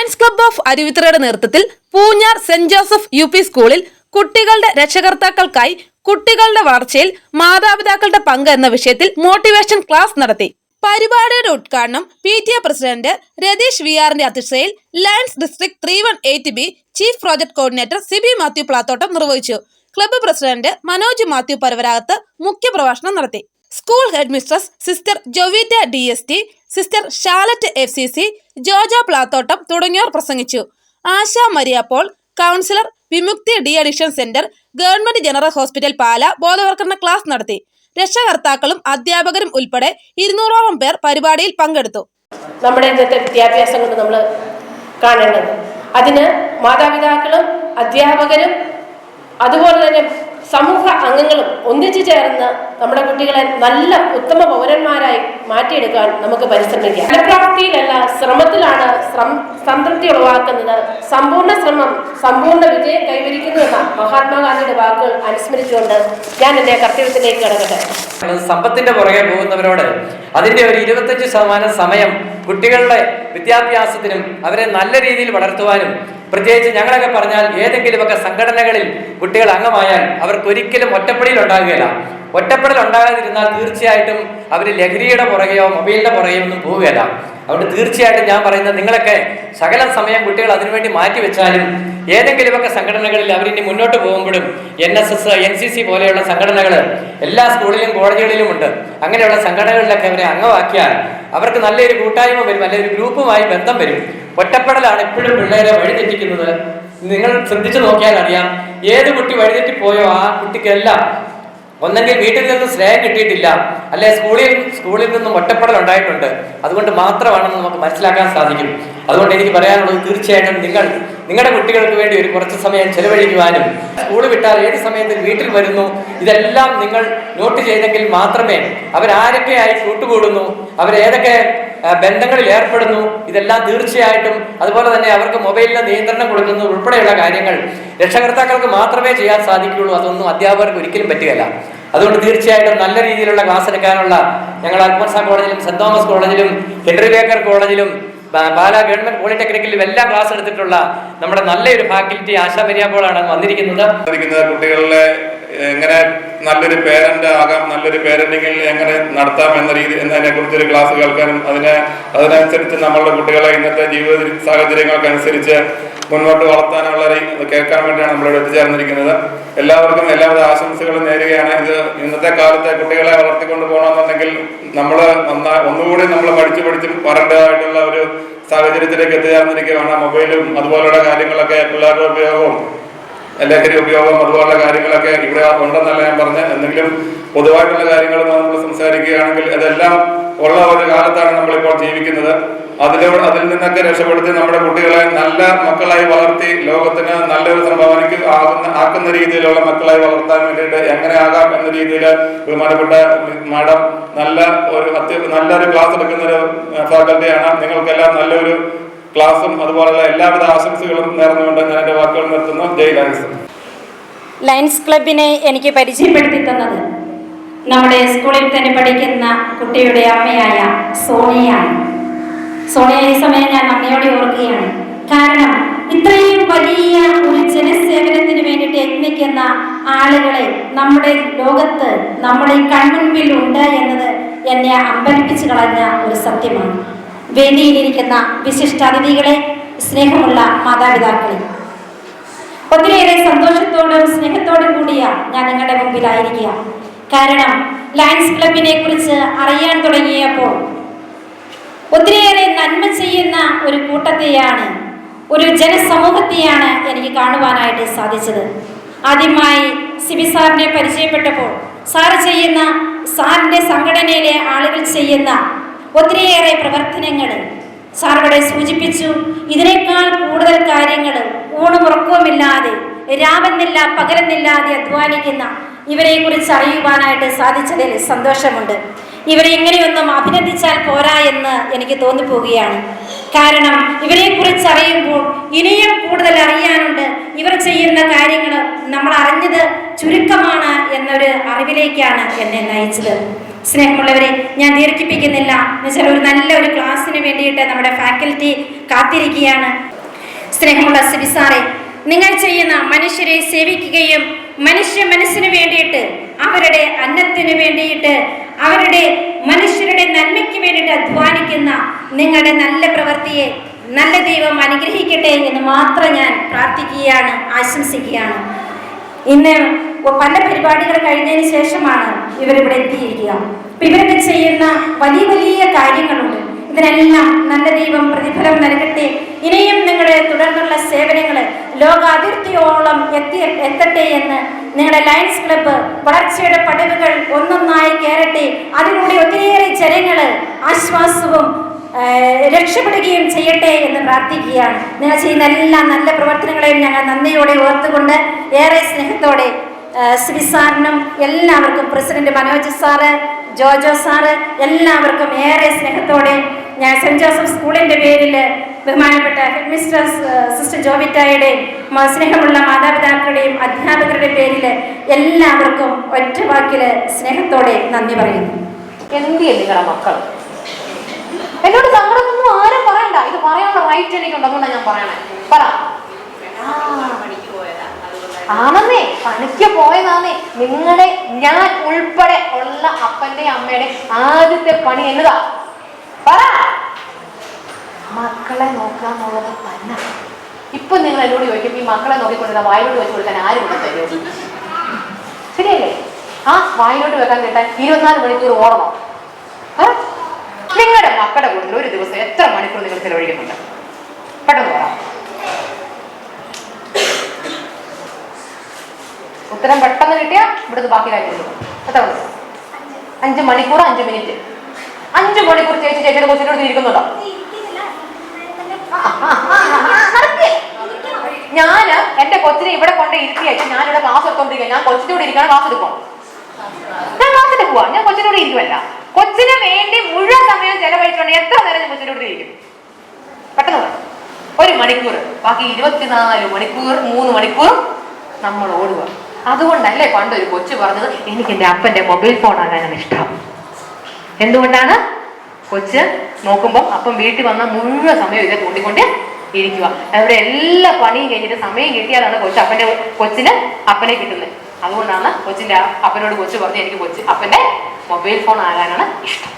Lions club of അരുവിത്തറയുടെ നേതൃത്വത്തിൽ Poonjar saint Joseph UP സ്കൂളിൽ കുട്ടികളുടെ രക്ഷകർത്താക്കൾക്കായി കുട്ടികളുടെ വളർച്ചയിൽ മാതാപിതാക്കളുടെ പങ്ക് എന്ന വിഷയത്തിൽ മോട്ടിവേഷൻ ക്ലാസ് നടത്തി. പരിപാടിയുടെ ഉദ്ഘാടനം PTA പ്രസിഡന്റ് രതീഷ് VR-ന്റെ അധ്യക്ഷതയിൽ Lions district 318B chief project coordinator Siby Mathew Plathottam നിർവഹിച്ചു. ക്ലബ്ബ് പ്രസിഡന്റ് മനോജ് മാത്യു പരവരാഗത്ത് മുഖ്യപ്രഭാഷണം നടത്തി. School head mistress sister Jovita DST, sister Shalet FCC, Joja Plathottam തുടങ്ങിയവർ പ്രസംഗിച്ചു. Asha Maria Paul, councillor, Vimukthi deaddiction centre, government general hospital Pala ബോധവൽക്കരണ ക്ലാസ് നടത്തി. രക്ഷകർത്താക്കളും അധ്യാപകരും ഉൾപ്പെടെ 200ഓളം പേർ പരിപാടിയിൽ പങ്കെടുത്തു. നമ്മുടെ ഇന്നത്തെ വിദ്യാഭ്യാസം കൊണ്ട് നമ്മൾ കാണേണ്ടത് അതിന് മാതാപിതാക്കളും അധ്യാപകരും അതുപോലെ തന്നെ സമൂഹ അംഗങ്ങളും ഒന്നിച്ചു ചേർന്ന് നമ്മുടെ കുട്ടികളെ നല്ല ഉത്തമ പൗരന്മാരായി മാറ്റിയെടുക്കാൻ നമുക്ക് പരിശ്രമിക്കാം. ഫലപ്രാപ്തിയിലല്ല ശ്രമത്തിലാണ് സംതൃപ്തി ഉളവാക്കുന്നത്. സമ്പൂർണ്ണ ശ്രമം സമ്പൂർണ്ണ വിജയം കൈവരിക്കുന്നു എന്ന മഹാത്മാഗാന്ധിയുടെ വാക്കുകൾ അനുസ്മരിച്ചുകൊണ്ട് ഞാൻ എൻ്റെ കർത്തവ്യത്തിലേക്ക് കടക്കട്ടെ. സമ്പത്തിന്റെ പുറകെ പോകുന്നവരോട് അതിന്റെ ഒരു 25% സമയം കുട്ടികളുടെ വിദ്യാഭ്യാസത്തിനും അവരെ നല്ല രീതിയിൽ വളർത്തുവാനും, പ്രത്യേകിച്ച് ഞങ്ങളൊക്കെ പറഞ്ഞാൽ ഏതെങ്കിലുമൊക്കെ സംഘടനകളിൽ കുട്ടികൾ അംഗമായാൽ അവർക്ക് ഒരിക്കലും ഒറ്റപ്പെടൽ ഉണ്ടാകുകയില്ല. ഒറ്റപ്പെടൽ ഉണ്ടാകാതിരുന്നാൽ തീർച്ചയായിട്ടും അവർ ലഹരിയുടെ പുറകെയോ മൊബൈലിന്റെ പുറകെയോ ഒന്നും പോവുകയില്ല. അതുകൊണ്ട് തീർച്ചയായിട്ടും ഞാൻ പറയുന്നത് നിങ്ങളൊക്കെ സകല സമയം കുട്ടികൾ അതിനുവേണ്ടി മാറ്റിവെച്ചാലും ഏതെങ്കിലുമൊക്കെ സംഘടനകളിൽ അവരിനി മുന്നോട്ട് പോകുമ്പോഴും NSS, NCC പോലെയുള്ള സംഘടനകൾ എല്ലാ സ്കൂളിലും കോളേജുകളിലും ഉണ്ട്. അങ്ങനെയുള്ള സംഘടനകളിലൊക്കെ അവരെ അംഗമാക്കിയാൽ അവർക്ക് നല്ലൊരു കൂട്ടായ്മ വരും, അല്ലെങ്കിൽ ഒരു ഗ്രൂപ്പുമായി ബന്ധം വരും. ഒറ്റപ്പെടലാണ് എപ്പോഴും പിള്ളേരെ വഴിതെറ്റിക്കുന്നത്. നിങ്ങൾ ശ്രദ്ധിച്ചു നോക്കിയാൽ അറിയാം, ഏത് കുട്ടി വഴിതെറ്റിപ്പോയോ ആ കുട്ടിക്കെല്ലാം ഒന്നെങ്കിൽ വീട്ടിൽ നിന്നും സ്നേഹം കിട്ടിയിട്ടില്ല, അല്ലെ സ്കൂളിൽ നിന്നും ഒറ്റപ്പെടൽ ഉണ്ടായിട്ടുണ്ട്. അതുകൊണ്ട് മാത്രമാണെന്ന് നമുക്ക് മനസ്സിലാക്കാൻ സാധിക്കും. അതുകൊണ്ട് എനിക്ക് പറയാനുള്ളത്, തീർച്ചയായിട്ടും നിങ്ങളുടെ കുട്ടികൾക്ക് വേണ്ടി ഒരു കുറച്ച് സമയം ചെലവഴിക്കുവാനും, സ്കൂൾ വിട്ടാൽ ഏത് സമയത്ത് വീട്ടിൽ വരുന്നു, ഇതെല്ലാം നിങ്ങൾ നോട്ട് ചെയ്തെങ്കിൽ മാത്രമേ അവരാരൊക്കെയായി കൂട്ടുകൂടുന്നു, അവരേതൊക്കെ ബന്ധങ്ങളിൽ ഏർപ്പെടുന്നു, ഇതെല്ലാം തീർച്ചയായിട്ടും, അതുപോലെ തന്നെ അവർക്ക് മൊബൈലിന് നിയന്ത്രണം കൊടുക്കുന്നു ഉൾപ്പെടെയുള്ള കാര്യങ്ങൾ രക്ഷകർത്താക്കൾക്ക് മാത്രമേ ചെയ്യാൻ സാധിക്കുകയുള്ളൂ. അതൊന്നും അധ്യാപകർക്ക് ഒരിക്കലും പറ്റുകയില്ല. അതുകൊണ്ട് തീർച്ചയായിട്ടും നല്ല രീതിയിലുള്ള ക്ലാസ് എടുക്കാനുള്ള ഞങ്ങൾ അൽഫോൻസ കോളേജിലും സെന്റ് തോമസ് കോളേജിലും ഹെൻറി ബേക്കർ കോളേജിലും പാലാ ഗവൺമെന്റ് പോളിടെക്നിക്കിലും എല്ലാം ക്ലാസ് എടുത്തിട്ടുള്ള നമ്മുടെ നല്ലൊരു ഫാക്കൽറ്റി ആശ മരിയ പോളാണ് വന്നിരിക്കുന്നത്. കുട്ടികളിലെ എങ്ങനെ നല്ലൊരു പേരന്റ് ആകാം, നല്ലൊരു പേരന്റിങ്ങിൽ എങ്ങനെ നടത്താം എന്നതിനെ കുറിച്ചൊരു ക്ലാസ് കേൾക്കാനും അതിനനുസരിച്ച് നമ്മളുടെ കുട്ടികളെ ഇന്നത്തെ ജീവിത സാഹചര്യങ്ങൾക്കനുസരിച്ച് മുന്നോട്ട് വളർത്താനുള്ള കേൾക്കാൻ വേണ്ടിയാണ് നമ്മളിവിടെ എത്തിച്ചേർന്നിരിക്കുന്നത്. എല്ലാവർക്കും എല്ലാവിധ ആശംസകളും നേരുകയാണ്. ഇത് ഇന്നത്തെ കാലത്തെ കുട്ടികളെ വളർത്തിക്കൊണ്ട് പോകണമെന്നുണ്ടെങ്കിൽ നമ്മൾ ഒന്നുകൂടി നമ്മൾ പഠിച്ചും വരേണ്ടതായിട്ടുള്ള ഒരു സാഹചര്യത്തിലേക്ക് എത്തിച്ചേർന്നിരിക്കുകയാണ്. മൊബൈലും അതുപോലുള്ള കാര്യങ്ങളൊക്കെ പിള്ളേരുടെ ഉപയോഗവും ലഹരി ഉപയോഗം അതുപോലുള്ള കാര്യങ്ങളൊക്കെ ഇവിടെ ഉണ്ടെന്നല്ല ഞാൻ പറഞ്ഞ. എന്തെങ്കിലും പൊതുവായിട്ടുള്ള കാര്യങ്ങൾ നമ്മൾ സംസാരിക്കുകയാണെങ്കിൽ അതെല്ലാം ഉള്ള ഒരു കാലത്താണ് നമ്മളിപ്പോൾ ജീവിക്കുന്നത്. അതിൽ നിന്നൊക്കെ രക്ഷപ്പെടുത്തി നമ്മുടെ കുട്ടികളെ നല്ല മക്കളായി വളർത്തി ലോകത്തിന് നല്ലൊരു സംഭാവനയ്ക്ക് ആക്കുന്ന രീതിയിലുള്ള മക്കളായി വളർത്താൻ വേണ്ടിയിട്ട് എങ്ങനെ ആകാം എന്ന രീതിയിൽ ബഹുമാനപ്പെട്ട മാഡം നല്ലൊരു ക്ലാസ് എടുക്കുന്ന ഒരു ഫാക്കൽറ്റിയാണ്. നിങ്ങൾക്കെല്ലാം നല്ലൊരു ക്ലാസും അതുപോലുള്ള എല്ലാവിധ ആശംസകളും നേർന്നുകൊണ്ട് ഞാൻ എൻ്റെ വാക്കുകൾ നിർത്തുന്നു. ജയ് ലയൺസ്. ലയൺസ് ക്ലബിനെ എനിക്ക് പരിചയപ്പെടുത്തി തന്നത് നമ്മുടെ സ്കൂളിൽ തന്നെ പഠിക്കുന്ന കുട്ടിയുടെ അമ്മയായ സോണിയാണ്. സോണിയ ഈ സമയം ഞാൻ നന്ദിയോടെ ഓർക്കുകയാണ്. കാരണം ഇത്രയും വലിയ ഒരു ജനസേവനത്തിന് വേണ്ടിയിട്ട് യത്നിക്കുന്ന ആളുകളെ നമ്മുടെ ലോകത്ത് നമ്മുടെ കൺമുൻപിൽ ഉണ്ട് എന്നത് എന്നെ അമ്പരിപ്പിച്ചു കളഞ്ഞ ഒരു സത്യമാണ്. വേദിയിലിരിക്കുന്ന വിശിഷ്ടാതിഥികളെ, സ്നേഹമുള്ള മാതാപിതാക്കളെ, ഒത്തിരിയേറെ സന്തോഷത്തോടും സ്നേഹത്തോടും കൂടിയ ഞാൻ നിങ്ങളുടെ മുമ്പിലായിരിക്കുക. കാരണം ലയൺസ് ക്ലബിനെ കുറിച്ച് അറിയാൻ തുടങ്ങിയപ്പോൾ ഒത്തിരിയേറെ നന്മ ചെയ്യുന്ന ഒരു കൂട്ടത്തെയാണ്, ഒരു ജനസമൂഹത്തെയാണ് എനിക്ക് കാണുവാനായിട്ട് സാധിച്ചത്. ആദ്യമായി സിബി സാറിനെ പരിചയപ്പെട്ടപ്പോൾ സാറിൻ്റെ സംഘടനയിലെ ആളുകൾ ചെയ്യുന്ന ഒത്തിരിയേറെ പ്രവർത്തനങ്ങൾ സാർ ഇവിടെ സൂചിപ്പിച്ചു. ഇതിനേക്കാൾ കൂടുതൽ കാര്യങ്ങൾ ഊണുമുറക്കവുമില്ലാതെ രാവെന്നില്ല പകലെന്നില്ലാതെ അധ്വാനിക്കുന്ന ഇവരെ കുറിച്ച് അറിയുവാനായിട്ട് സാധിച്ചതിൽ സന്തോഷമുണ്ട്. ഇവരെ ഇങ്ങനെയൊന്നും അഭിനന്ദിച്ചാൽ പോരാ എന്ന് എനിക്ക് തോന്നിപ്പോവുകയാണ്. കാരണം ഇവരെ കുറിച്ച് അറിയുമ്പോൾ ഇനിയും കൂടുതൽ അറിയാനുണ്ട്. ഇവർ ചെയ്യുന്ന കാര്യങ്ങൾ നമ്മൾ അറിഞ്ഞത് ചുരുക്കമാണ് എന്നൊരു അറിവിലേക്കാണ് എന്നെ നയിച്ചത്. സ്നേഹമുള്ളവരെ, ഞാൻ ദീർഘിപ്പിക്കുന്നില്ല. എന്നുവെച്ചാൽ ഒരു നല്ലൊരു ക്ലാസ്സിന് വേണ്ടിയിട്ട് നമ്മുടെ ഫാക്കൽറ്റി കാത്തിരിക്കുകയാണ്. സ്നേഹമുള്ള സിബി സാറേ, നിങ്ങൾ ചെയ്യുന്ന മനുഷ്യരെ സേവിക്കുകയും മനുഷ്യ മനസ്സിന് വേണ്ടിയിട്ട്, അവരുടെ അന്നത്തിന് വേണ്ടിയിട്ട്, അവരുടെ മനുഷ്യരുടെ നന്മയ്ക്ക് വേണ്ടിയിട്ട് അധ്വാനിക്കുന്ന നിങ്ങളുടെ നല്ല പ്രവൃത്തിയെ നല്ല ദൈവം അനുഗ്രഹിക്കട്ടെ എന്ന് മാത്രം ഞാൻ പ്രാർത്ഥിക്കുകയാണ്, ആശംസിക്കുകയാണ്. ഇന്ന് പല പരിപാടികൾ കഴിഞ്ഞതിന് ശേഷമാണ് ഇവരിവിടെ എത്തിയിരിക്കുക. ഇവരൊക്കെ ചെയ്യുന്ന വലിയ വലിയ കാര്യങ്ങളുണ്ട്. ഇതിനെല്ലാം നല്ല ദൈവം പ്രതിഫലം നൽകട്ടെ. ഇനിയും നിങ്ങളുടെ തുടർന്നുള്ള സേവനങ്ങൾ ലോകാതിർത്തിയോളം എത്തട്ടെ എന്ന് നിങ്ങളുടെ ലയൺസ് ക്ലബ്ബ് വളർച്ചയുടെ പടവുകൾ ഒന്നൊന്നായി കയറട്ടെ. അതിലൂടെ ഒത്തിരിയേറെ ജനങ്ങൾ ആശ്വാസവും രക്ഷപ്പെടുകയും ചെയ്യട്ടെ എന്ന് പ്രാർത്ഥിക്കുകയാണ്. നിങ്ങൾ ചെയ്യുന്ന എല്ലാ നല്ല പ്രവർത്തനങ്ങളെയും ഞങ്ങൾ നന്ദിയോടെ ഓർത്തുകൊണ്ട് ഏറെ സ്നേഹത്തോടെ ശ്രീ സാറിനും എല്ലാവർക്കും, president Manoj sir, Jojo sir, എല്ലാവർക്കും ഏറെ സ്നേഹത്തോടെ ഞാൻ സെന്റ് ജോസഫ് സ്കൂളിന്റെ പേരിൽ ബഹുമാനപ്പെട്ട ഹെഡ് മിസ്റ്റേഴ്സ് സിസ്റ്റർ ജോവിറ്റായുടെയും സ്നേഹമുള്ള മാതാപിതാക്കളുടെയും അധ്യാപകരുടെ പേരിൽ എല്ലാവർക്കും ഒറ്റ വാക്കില് സ്നേഹത്തോടെ നന്ദി പറയുന്നു. എന്തിയെ നിങ്ങളുടെ മക്കൾ എന്നോട് സങ്കടമൊന്നും ആരും പറയണ്ട. ഇത് പറയാനുള്ള റൈറ്റ് എനിക്കുണ്ട്, അതുകൊണ്ടാണ് ഞാൻ പറയണേ. പറ. ആണെന്നേ, പണിക്ക് പോയതാന്നേ. നിങ്ങളുടെ ഞാൻ ഉൾപ്പെടെ ഉള്ള അപ്പന്റെ അമ്മയുടെ ആദ്യത്തെ പണി എന്നതാ? പറ. മക്കളെ നോക്കാന്നുള്ളത് തന്നെ. ഇപ്പൊ നിങ്ങൾ എന്നോട് ചോദിക്കും, ഈ മക്കളെ നോക്കിക്കൊണ്ടിരുന്ന വായിലോട്ട് വെച്ച് കൊടുക്കാൻ ആര് കൊണ്ട് തരും? ശരിയല്ലേ? ആ വായിലോട്ട് വെക്കാൻ കേട്ടാൽ 24 മണിക്കൂർ ഓടണം. നിങ്ങളുടെ മക്കളുടെ കൂടുതൽ ഒരു ദിവസം എത്ര മണിക്കൂർ നിങ്ങൾ ചെലവഴിക്കുന്നുണ്ട്? പെട്ടെന്ന് പറയാം. ഉത്തരം പെട്ടെന്ന് കിട്ടിയാൽ ഇവിടുന്ന് ബാക്കി കാര്യം എത്ര? 5 മണിക്കൂർ 5 മിനിറ്റ്. 5 മണിക്കൂർ ചേച്ചിയുടെ കൊച്ചിനോട് ഇരിക്കുന്നുണ്ടോ? ഞാന് എന്റെ കൊച്ചിനെ ഇവിടെ കൊണ്ട് ഇരുത്തിയേച്ച് ഞാനിവിടെ ക്ലാസ് എടുത്തോണ്ടിരിക്കുക. ഞാൻ കൊച്ചിന്റെ കൂടെ ഇരിക്കണം, ക്ലാസ് എടുക്കണം. ഞാൻ ക്ലാസ്സിന് പോവാ, ഞാൻ കൊച്ചിനോട് ഇരിക്കുമല്ല. കൊച്ചിന് വേണ്ടി മുഴുവൻ സമയം ചെലവഴിച്ചുകൊണ്ട് എത്ര നേരം ഞാൻ കൊച്ചിനോട് ഇരിക്കും? പെട്ടെന്ന് 1 മണിക്കൂർ. ബാക്കി 24 മണിക്കൂർ 3 മണിക്കൂർ നമ്മൾ ഓടുക. അതുകൊണ്ടല്ലേ പണ്ടൊരു കൊച്ചു പറഞ്ഞത്, എനിക്ക് എൻ്റെ അപ്പൻ്റെ മൊബൈൽ ഫോൺ ആകാനാണ് ഇഷ്ടം. എന്തുകൊണ്ടാണ്? കൊച്ച് നോക്കുമ്പോൾ അപ്പം വീട്ടിൽ വന്ന മുഴുവൻ സമയം ഇതേ തോണ്ടിക്കൊണ്ട് ഇരിക്കുക. അവിടെ എല്ലാ പണിയും കഴിഞ്ഞിട്ട് സമയം കിട്ടിയാലാണ് കൊച്ചിന് അപ്പനെ കിട്ടുന്നത്. അതുകൊണ്ടാണ് കൊച്ചിന്റെ അപ്പനോട് കൊച്ചു പറഞ്ഞ് എനിക്ക് അപ്പന്റെ മൊബൈൽ ഫോൺ ആകാനാണ് ഇഷ്ടം.